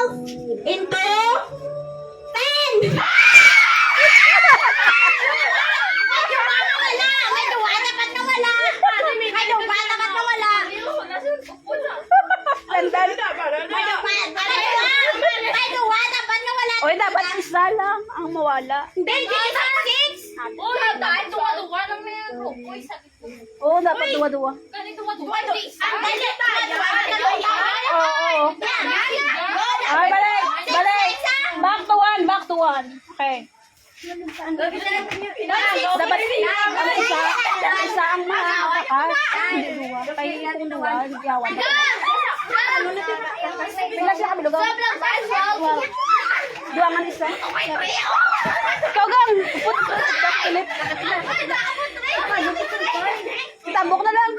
yourself into 10. Oy, dapat isa lang ang mawala. Oo, dapat duwa-duwa. Oo. Ay, balik! Balik! Back to one. Okay. Dapat ang isa ang makakakas. Hindi duwa. Kaya kung duwa, yawan. Pila sila kami lugaw. Dua man isa. Ikaw gang. Ulit. Itambok na lang.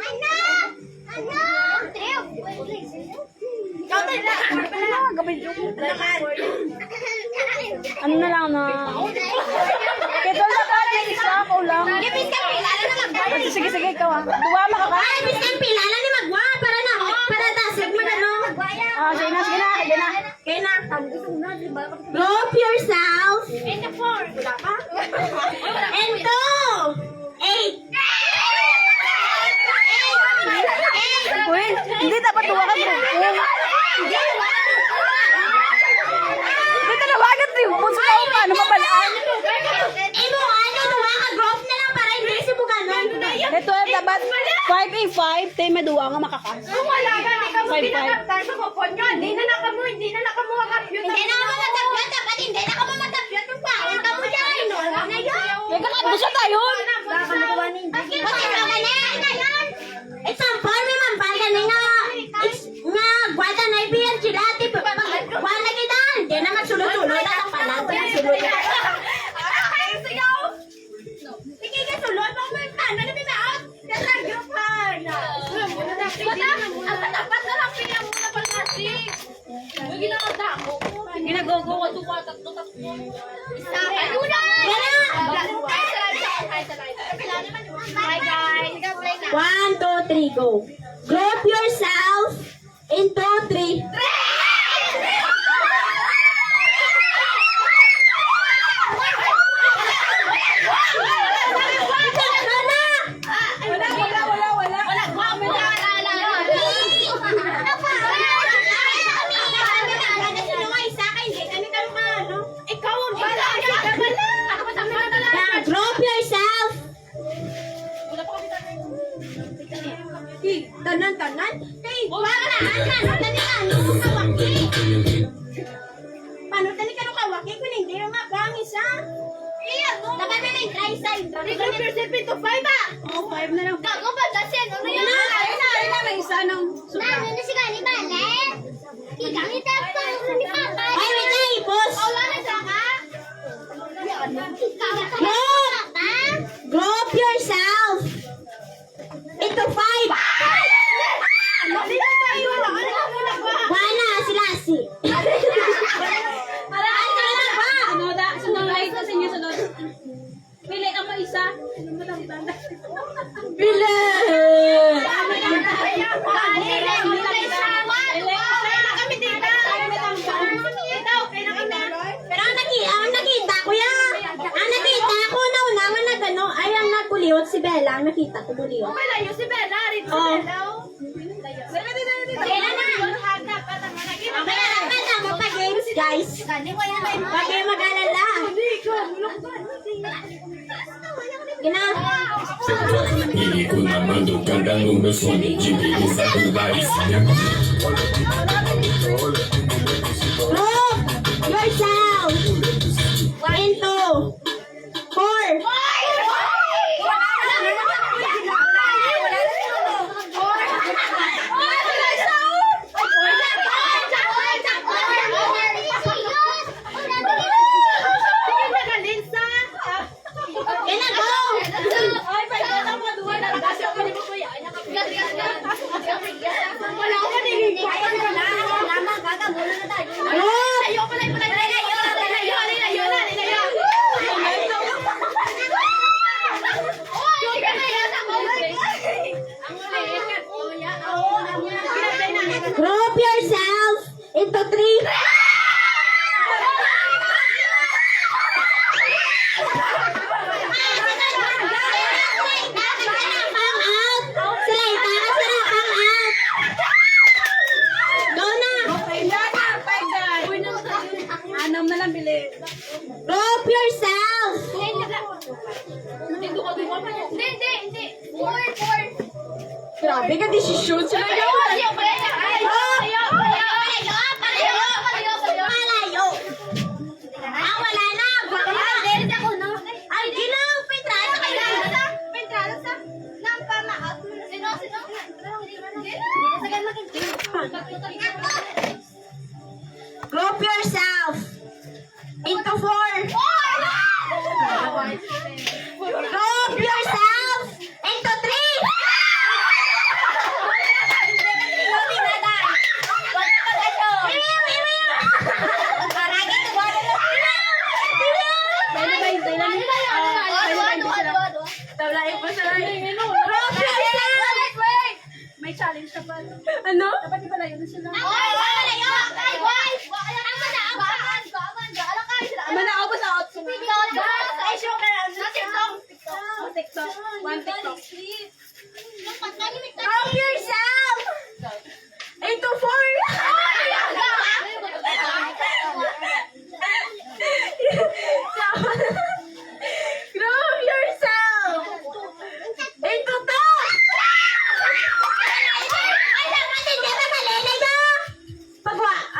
Ano na lang na? Kito na ka, isa ako lang. Sige, ikaw ah. Duwa makaka. Sige na. Group yourself into 8. Uy, hindi dapat duwa ka bro. May talawagan rin. Punso ka pa. Ano mabalaan? Ito ay dapat 5A5. Tayo may duwa nga makakas. May kakabo siya tayo. Example, may mampal ka na nga gwada na ibiyan sila, wala kita, hindi na magsulot-sulot at ang palang sulot. Sige ka sulot, may paano na binaot? Kasagyo pa na. Ang katapat na lang pinang muna pa natin. May ginakadamo. Ginagogo ka tuwa-takto. Hi guys. 1, 2, 3, go. Group yourself into 3. Group yourself. Tanan. Paano tani ka kawaki kung hindi nga bangis ha? Dapat na yung try side. Group yourself into 5 ba? Oo, 5 na lang. Gago ba dasin? Ano yan? Ayun na, may isa ng suka. Ano si Gani ba? Ikamit ako ni Papa. Ay, wait, boss. Wala na siya ka? Group yourself into 5. Wala sila si. Pili ka mo isa. Pili. Pero ang nakita ko yan. Ang nakita ko na unaman na gano'n ay ang naguliyot si Bella. Ang nakita ko guliyot. Malayo si Bella, rin si Oh. Bella. Kailan na? Kaya nakita mo pa games, guys. Pag kayo mag-alala. Gina. Hindi ko naman doon kandang umusong Jimmy sa Dubai. Group yourself into 4. Gina, go! Wala ko maniging. yan, bilis. Group yourself! Hindi. Four. Grabe ka, desisyon sila yun. Malayo! Ah, wala na! Baka ay, ginaw! Pintrasa kayo! Pintrasa? Nang pama-out. Sino? Group yourself! Into 4! Group yourself! Into 3! May challenge ka pa. Ano? Dapat di pala yun sila. Manaaw ba sa outfit? TikTok. One TikTok. Group yourself! Into 4! Group yourself! Into 2!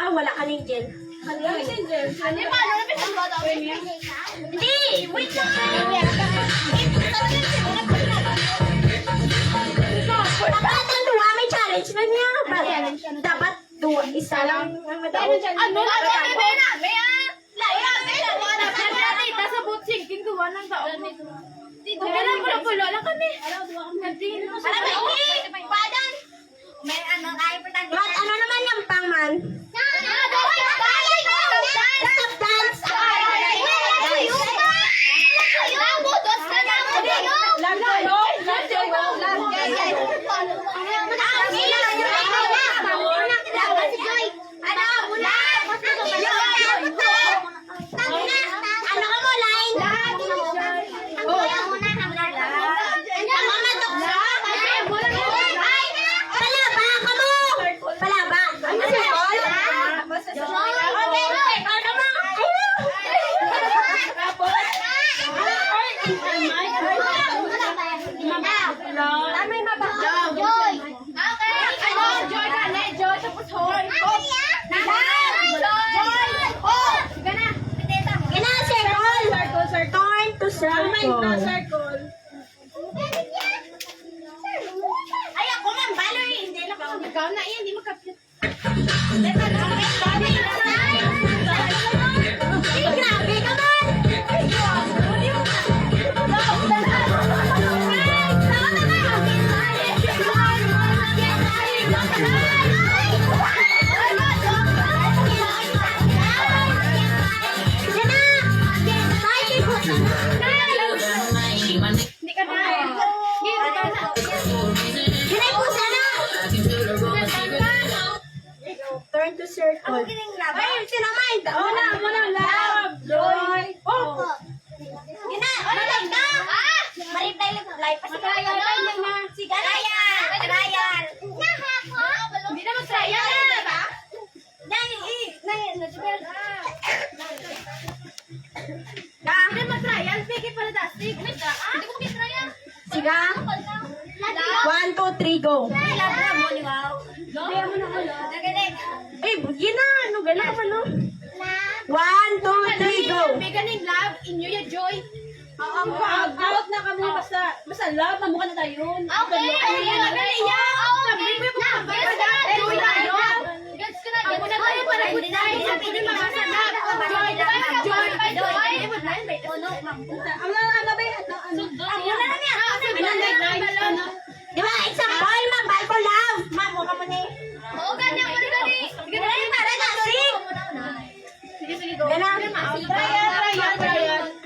Wala ka ning gel. Hindi! Wait lang! Dapat ang dua may challenge na niya. Dapat dua. Isa lang. Ano? Nasa boat sinking gawa ng taon. Kailan mo na pulo lang kami. May ano, Mat, ano naman yung pangman? Dance! Ano ka mo, line? Palaba ka mo! Palaba! Ano sa call? Turn to circle. Ay, ako man, Valerie. Hindi na ako. Ikaw na yan, hindi mo kapit. Grabe ka man! Hindi ka na. Turn to circle. Ay, sinamain ka. Muna, love. Joy. Oh. Gina, live ka. Ma-reply live pa si Trial. Si Trial. Hindi na mag-trial na ba? Hindi mag-trial. Pigit pala dasig. Hindi ko mag-trial. Siga. 1, 2, 3, go. Eh, Gina, ano gala ka pa, no? 1, 2, 3, go. Beginning love, inyo ya joy. Out na kami basta love na mukha na tayo yun. Okay. Ayan, ayan. Sabi mo yung mga joy na yun. Gets ko na. Ako na tayo para good night. Sabi ni mga sanap. Joy. Di ba, example, mabal ko love. Mamo ka mo ni. Oo, ganyan ko na gani. Sige, go. Gana. Trial.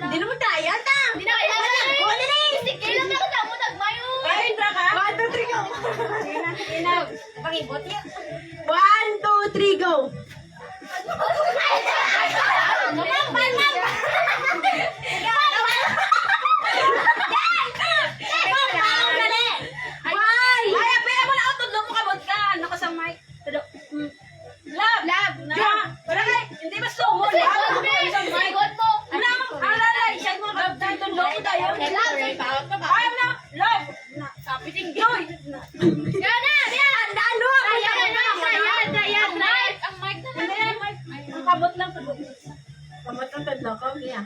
Hindi naman trial ta. Hindi na kaya na. Wala na eh. Sige lang ako na mo nagmayo. Kain ka ka? 1, 2, 3, go. Pag-ibot niya. 1, 2, 3, go. Love! Wala ka, hindi ba sumo? Love! kamot lang. Kamot ang tadlo ko. Yeah.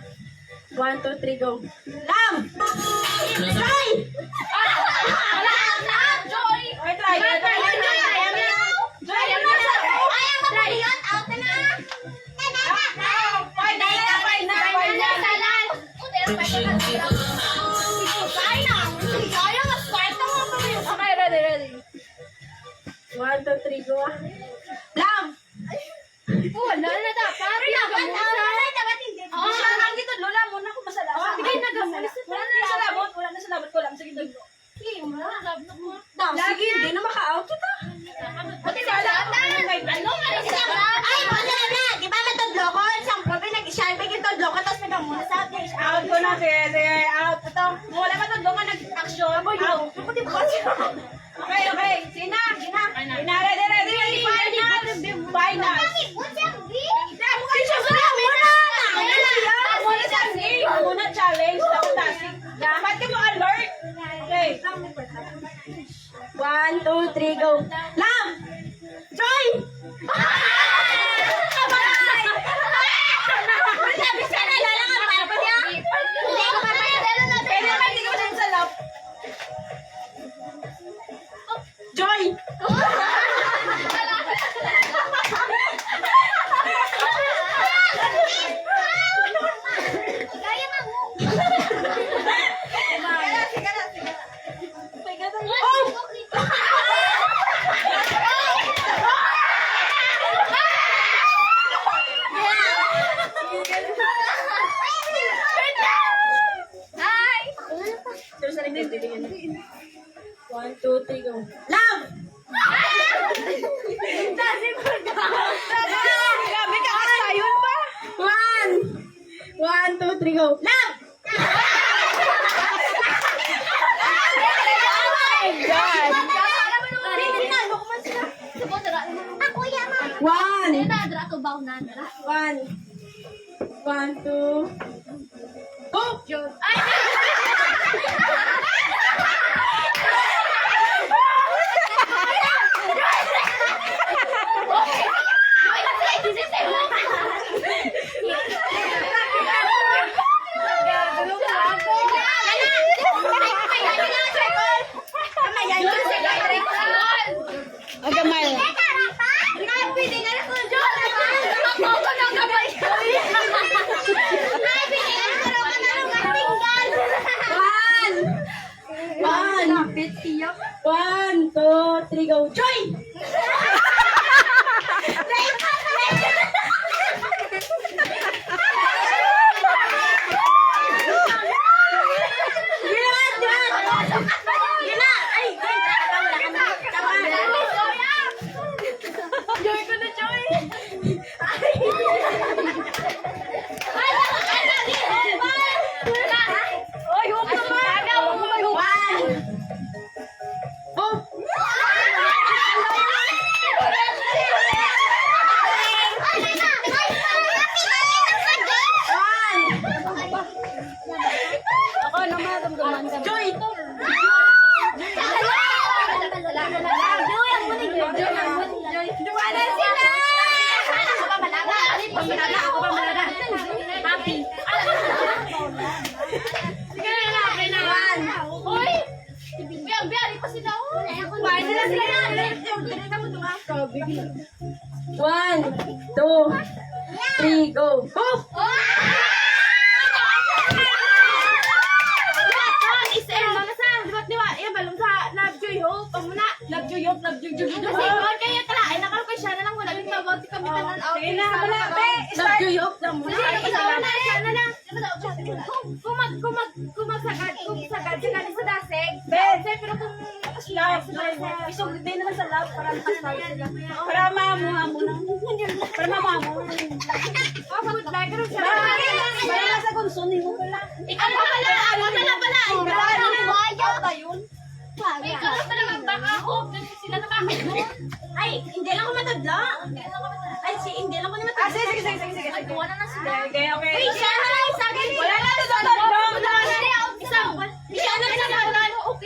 1, 2, 3, go. Lam! Try! Joy! Okay, try. Okay, ready. 1, 2, 3, go. Lam! Wala na dapat. Lola, muna ako masalabot. Sige, nagamot. Wala na salabot ko lang. Sige, dagdo. Lagi, hindi na maka-out kita. Ay, wala na. Di ba natadlo ko? Siyempre, nag-share bigin tadlo ko, tapos nagamuna sa dish Out ko na, sige, out. Ito, wala ka to, doon ka nag-action. Out. Okay. Sina. Ready. Final. Muna challenge. Dapat ka mo alert. Okay. 1, 2, 3, go. Lam! Joy! Pwede naman, hindi ko na sa lap. Joy! One, two, three, go. Lam! Grabe ka, kasayon pa. 1, 2, 3, go. Lam! One. 1, 2, go. Agamal. One, two, three, go. Joy! Oy, huwag naman. One. Go. Ako naman, damdaman ka. Joy! Duwala sila! Ako pa malaga. Ako pa malaga. Happy. Sige na, okay na. Uy! Biyang-biyari pa sila. Kumain nila sila yan. One, two, three, go. Go! Sige na, wala. Love you, Yok. Lang muna. Isog din naman sa lab para makasal sila. Para mamu-hamu lang. Para mamu-hamu. Para sa konsunin mo pala. Ikaw pa pala! Ako pala pala! Ikaw ba yun? Ikaw na pala magbaka ako! Sila na bakit mo? Ay, hindi lang ako matadla. Ay, hindi lang ako na matadla. Sige. Nagkuha na na sila. Okay. Uy, siya na lang isa! Wala na sa tatlo.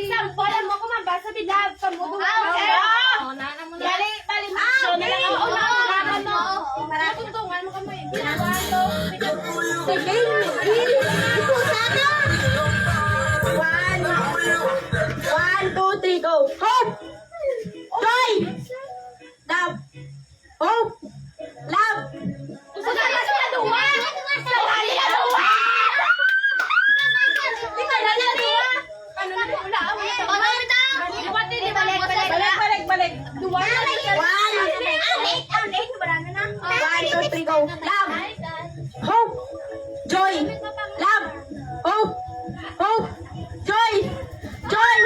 Isang pala mo ko mabasa bilab. Pamudo. Okay. Oh, nana mo na. Bali, maksyon na lang ako. Para kung ano ka mo eh. Sige, ito sana. 1, 2, 3, go. Hope! Joy! Love! Hope! Love! Balik. Duwa. 1, 2, 3, go. Love! Hope! Joy! Love! Hope! Hope! Joy! Joy!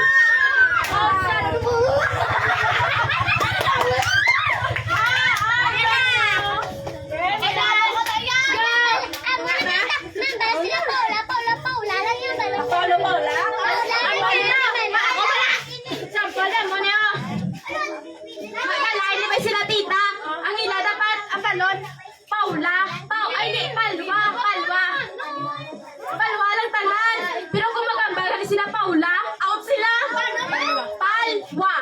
Paula. Sampalan mo niya. Magkalain ba sila tita? Ang ila dapat ang balon. Paula. Ay di, Palwa. Palwa lang tanan. Pero kung magambala ni sila Paula, out sila. Palwa.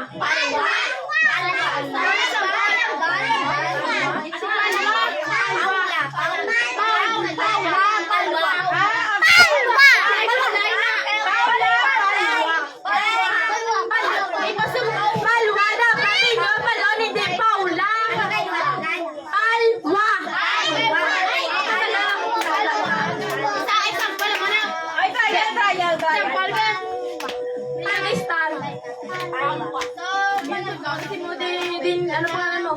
Palwa dapat inyo balon hindi Paula. Palwa. Ay, trial. Ang star. Din ano pa ano?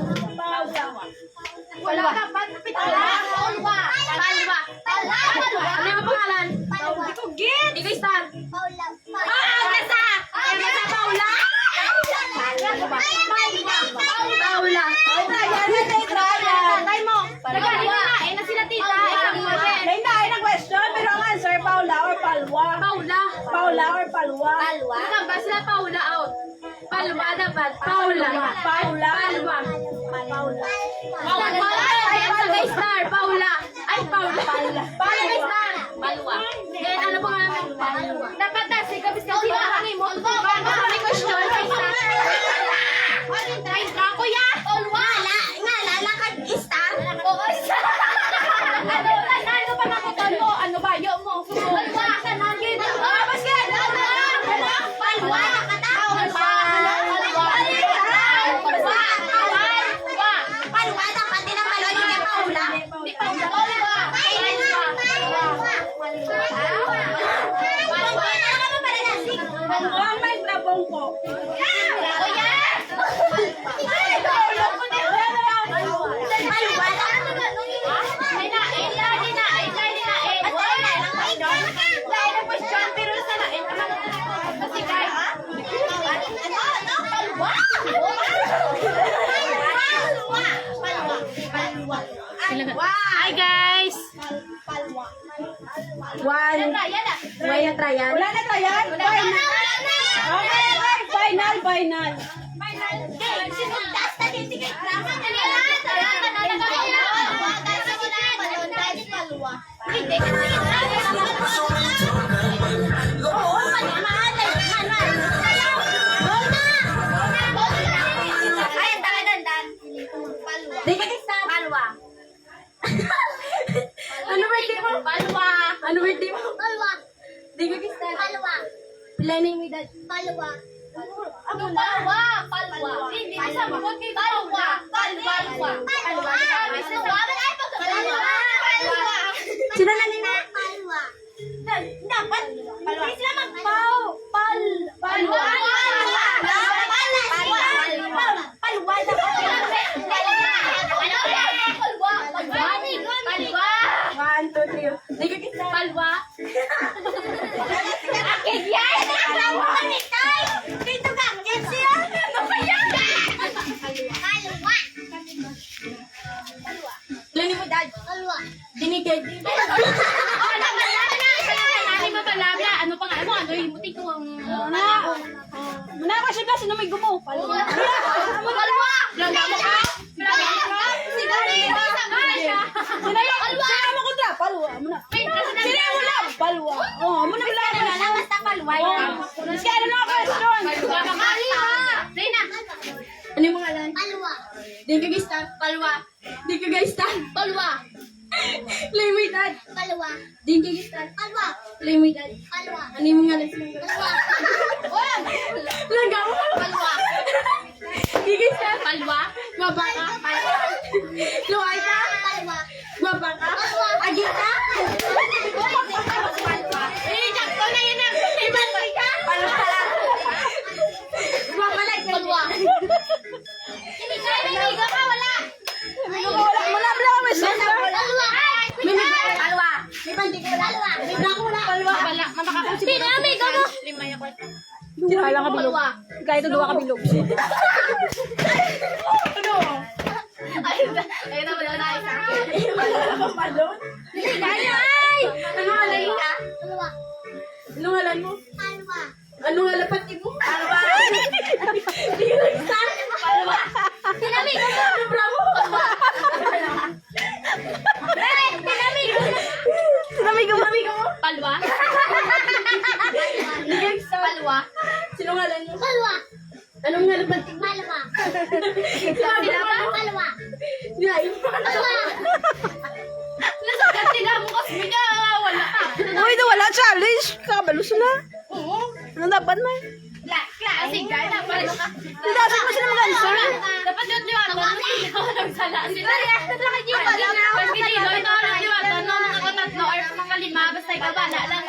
Wala dapat pitala. Palwa. Ano yung pangalan? Ikaw star. Nasa Paula. Paula. Tay mo. Nagkakain na sila tita. May na question, pero ang answer, Paula or Palwa? Paula or Palwa? Nagkamba sila Paula out. Palwa dapat. Paula. Paula. Ay, star. Paula. Ay, Paula. Paula star. Palwa. Then ano pa nga? Palwa. Dapat na, sikabis kasi nakakani mo. Bago kami question, kay star. Ay, kuya. Palwa. Lalakad star. Oo, star. Ano pa nakutan mo? Ano ba? Yo mo. Palwa. Kanagin. Basket. Palwa. Palwa dapat din ang balon ni Paula. Di Paula. Ang may trabong ko. Hi guys! One. Wala trial. Wala na trial? Final. Ano birthday mo? Di ko kista. Planning with that. Palwa. Hindi sa bukod kay Palwa. Sino na nila? Dapat. Hindi sila magpaw. Palwa. One, two, three. Di ko kista. Palwa. Dito ka, Kenzie. Ano ba yan? Planning with that. Dinigay. Ano pa nga? Ano yung buti ko ang... Muna ka siya sino may gumo. Palwa! Sino mo kontra? Palwa. Muna. Sino yung wala? Palwa. Oh, muna wala na. Basta palwa. Sige, ano na question? Ano Ano yung mga lan? Palwa. Di ka guys tan. Palwa. Di ka guys tan. Palwa. Limited. Palwa. Di ka guys tan. Palwa. Limited. Palwa. Ano yung mga lan? Palwa. Wala. Langga mo. Palwa. Di guys tan. Palwa. Baba ka. Luay ka. Palwa. Baba ka. Agi ka. Palwa. Eh, sakto na yun ang iban ka. Baba lang. Palwa. Hindi ka naliga ka, wala. Wala may sosa. Palwa. Palwa. May bandi ka wala. Palwa. May bako wala. Palwa. Wala. Mamakakang siguro. Pinami ka mo. Wala ka bilog. Palwa. Kaya ito duwa ka bilog. Ayun na wala na isa. Ay! Ano ngalan mo? Palwa. Ano ngalan mo? Palwa. Ano ngalan pati mo? Palwa. Di ka nag-start. Palwa. Pinami ka mo. Bravo. Pinami ka mo. Sinamay ka mo. Palwa. Di ka nag-start. Palwa. Sino ngalan mo? Palwa. Anong ngalan pati mo? Palwa. Sabi na ba? Palwa. Dinain mo. Palwa. Nasagat sila mo kasi ka. Wala ka. Uy, wala challenge. Kabalus na. Oo. Ano dapat na? Klaseng guy na. Paano ka? Dapat mo sila mag-answer. Dapat yung liwatan. Nagsala sila. Pag binilo, ito ang liwatan. No, nakatatlo or mga lima. Basta ikaw bala lang.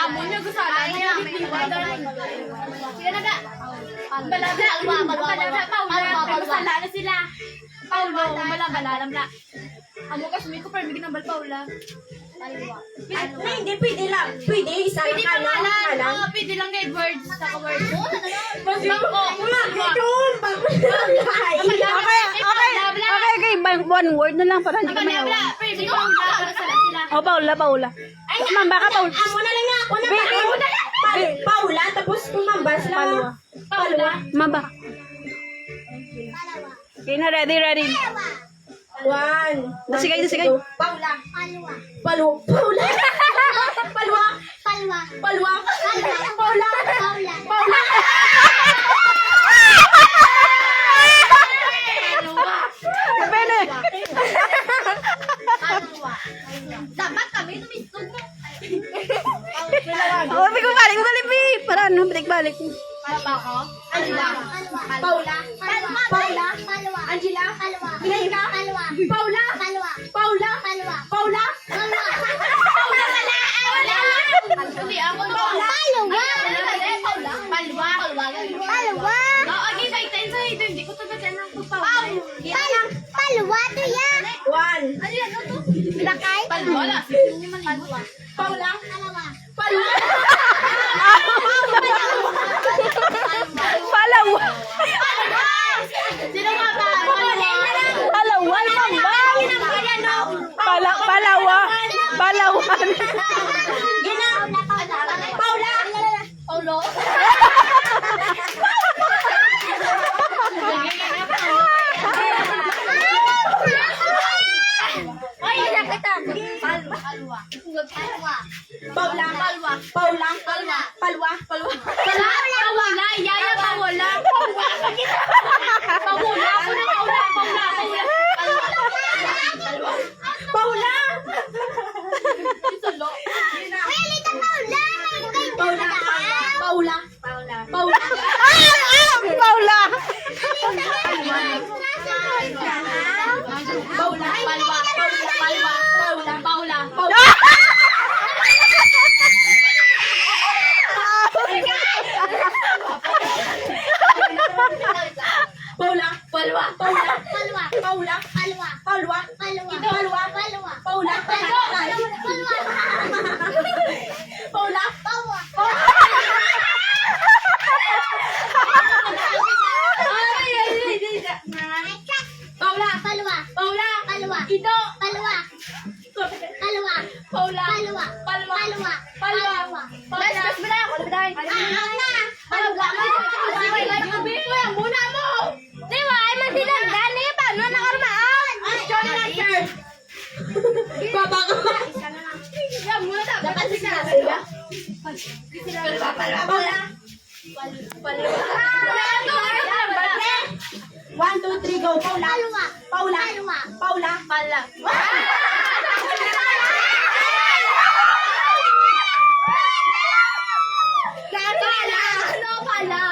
Amo niya gusala niya. Sige na ga. Balabla. Balabla. Paula. Gusala na sila. Paulo. Balabala. Balabla. Amo kasi may ko pero bigyan ng bal Paula. Na, hindi pwede lang. Pwede, isa Pwede lang pangalan. kanan. Oo, pwede lang kahit words. Saka words. Bangko. Wala, ito. Bangko. Okay. One word na lang para hindi ka may Balabla. awan. Pwede Paula. Gusala sila. O, Paula. Ma'am, baka Paula. Ako na lang nga. Ako na lang. Paula, tapos kumambas lang. Palwa. Paula. Ma'am, baka. Okay na, ready. One. Nasigay. Paula. Palwa. Paula. Paula. Palwa. Palwa. Palwa. Paula. Paula. Paula. Pwede. Palwa. Dapat kami tumistog mo. O, balik mo dali, para ano, balik. Para ba ako? Angela. Paula. Paula. Palwa. Angela. Palwa. Bianca. Palwa. Paula. Palwa. Paula. Palwa. Paula. Palwa. Paula wala. Wala. Hindi ako na Paula. Palwa. Palwa. Oo, gibay tayo sa ito. Hindi ko tagadan ng pagpawa. Palwa to yan. One. Ano yan? Ano to? Lakay? Palwa. Palwa. Paula. Palwa. Paula. Palawa. Sino nga ba? Palawan, Palawan. Paula. Paulo. Ay, nakita. Palwa. Palwa. Paula. Palwa. Paula. Palwa. Palwa. Wala. Wala. Yaya pa wala. Paula. Paula. Solo. Paula. Paula. Paula. Paula. Paula. Palwa. Palwa. Paula. Paula. Paula. Palwa. Paula. Palwa. Paula. Palwa. Paula. Palwa. Palwa. Palwa. Paula. Paula. Paula. Palwa. Paula. Palwa. Ito. Palwa. Palwa. Paula. Palwa. Palwa. Palwa. Palwa. Paula. Palwa. Kuya, muna mo. Di ba? Ay, magdidagdan eh. Paano nakarmaan? Ikaw na lang, sir. Baba ka. Yan, muna dapat sila. Paula. Paula. 1, 2, 3, go. Paula. Paula. Paula. Pala. Pala. Ano pala?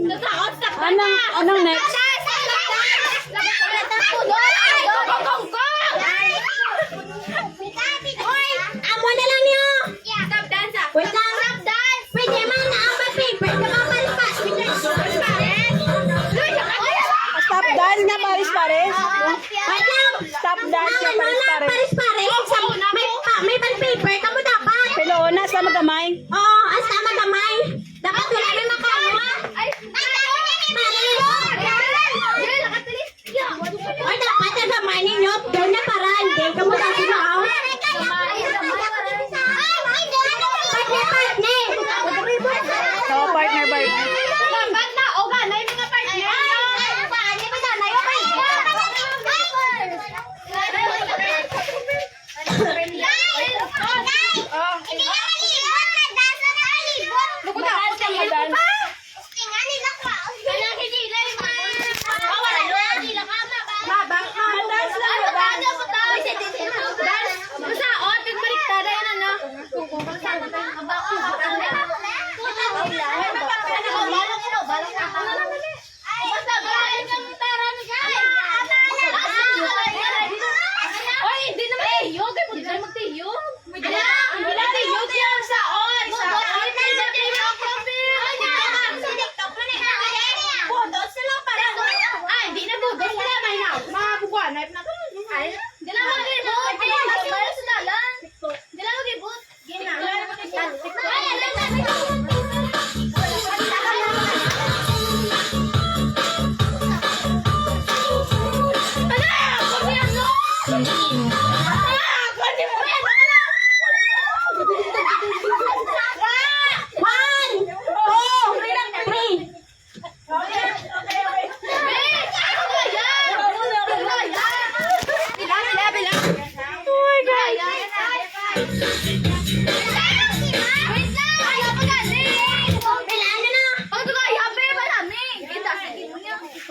Natakot sa Anong next? Amo na lang niyo. Stop dance ah. Wait lang. Pwede man na ang paper. Namamalipas. Stop dance nga, pares-pares. Wait lang. Stop dance nga, pares-pares. Pares-pares. May paper. Kamu dapat. Pero una, sa magamay. Oo, hasta magamay. Dapat wala may makawa. Ay, Or dapat nagamay ninyo. Doon na para. Hindi ka mo dapat maaw. So, partner, partner. dapat na. O ba, na yung mga partner. Oy, hindi naman tiyo. Kaya mo dito magtiyo. Hindi na tiyo. Tiyo ang saon. Ay, hindi na budos. Wala may na. Mga bukwanay na. Hindi na mag-ibot. Hindi na mag-ibot. One, two, three.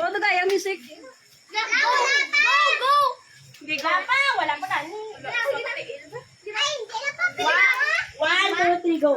Ano tayo, music? Hindi ka pa, wala pa na. 1, 2, 3, go.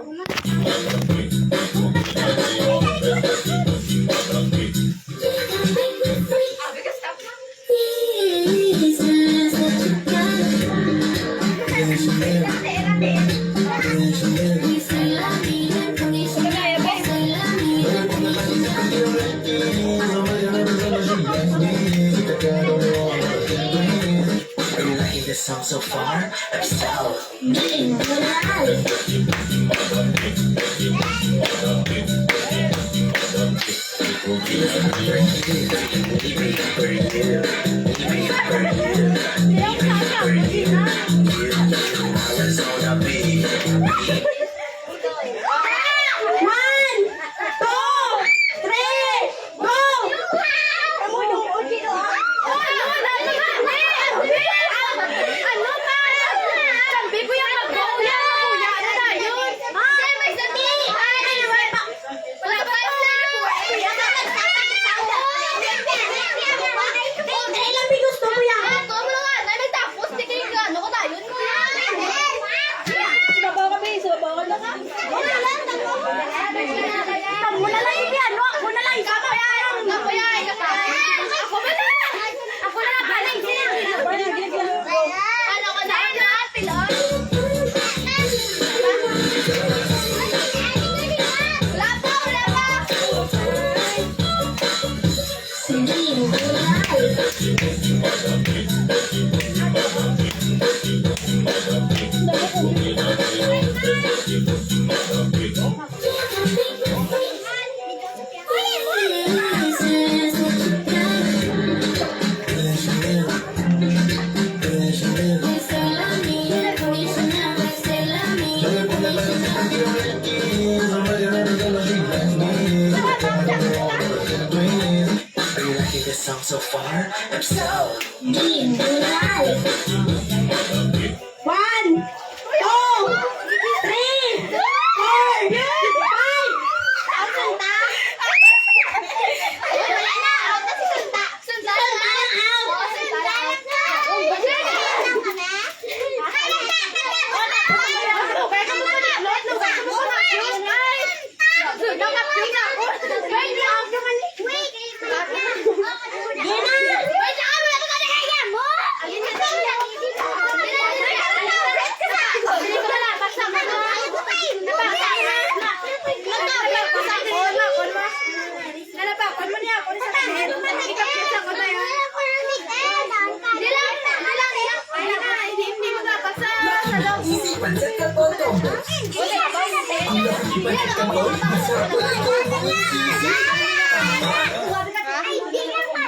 Are you liking this song so far? If so, let's hold up beat. 1, 2, 3, go! Ilang gusto mo yan? Sumabaw ka, babe. Sumabaw ka na ka. Muna lang yung piano. Muna lang yung Are you liking this song so far? If so, 1, 2, 3, 4, 5. Ang kanta. Wala na. Ang kanta si kanta. Isipan sa kabotombo. Ang lakipan at kamot, masarap pala ito kung sisi.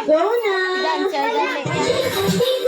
Go na! Dancer, dancer.